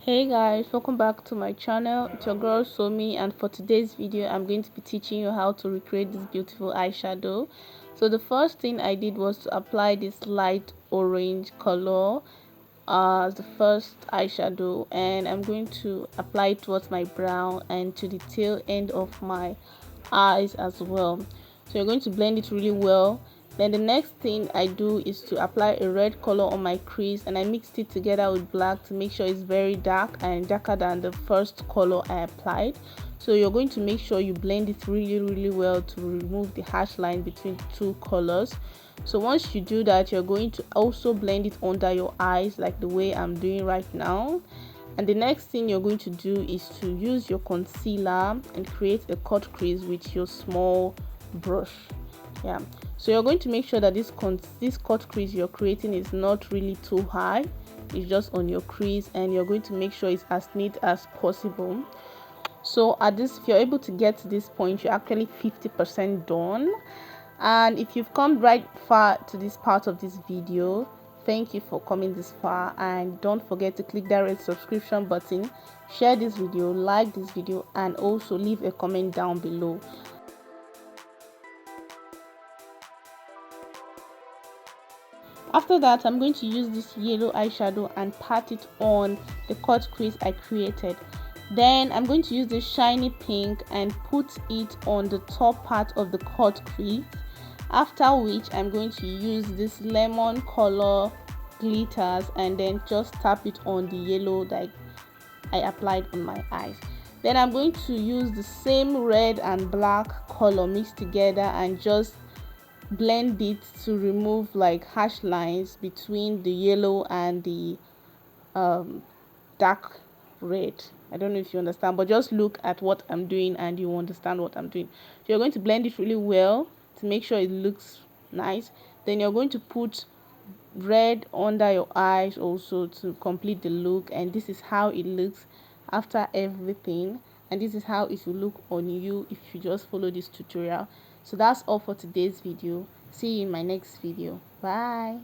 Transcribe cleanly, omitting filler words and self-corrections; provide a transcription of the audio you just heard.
Hey guys, welcome back to my channel. It's your girl Somi, and for today's video I'm going to be teaching you how to recreate this beautiful eyeshadow. So the first thing I did was to apply this light orange color as the first eyeshadow, and I'm going to apply it towards my brow and to the tail end of my eyes as well. So you're going to blend it really well. Then the next thing I do is to apply a red color on my crease, and I mixed it together with black to make sure it's very dark and darker than the first color I applied. So you're going to make sure you blend it really well to remove the harsh line between the two colors. So once you do that, you're going to also blend it under your eyes like the way I'm doing right now. And the next thing you're going to do is to use your concealer and create a cut crease with your small brush. Yeah, so you're going to make sure that this cut crease you're creating is not really too high. It's just on your crease, and you're going to make sure it's as neat as possible. So if you're able to get to this point, you're actually 50% done. And if you've come right far to this part of this video, thank you for coming this far, and don't forget to click that red subscription button, share this video, like this video, and also leave a comment down below. After that, I'm going to use this yellow eyeshadow and pat it on the cut crease I created. Then I'm going to use this shiny pink and put it on the top part of the cut crease. After which I'm going to use this lemon color glitters and then just tap it on the yellow that I applied on my eyes. Then I'm going to use the same red and black color mixed together and just blend it to remove like harsh lines between the yellow and the dark red. I don't know if you understand, but just look at what I'm doing and you understand what I'm doing. So you're going to blend it really well to make sure it looks nice. Then you're going to put red under your eyes also to complete the look, and this is how it looks after everything, and this is how it will look on you if you just follow this tutorial. So that's all for today's video. See you in my next video. Bye.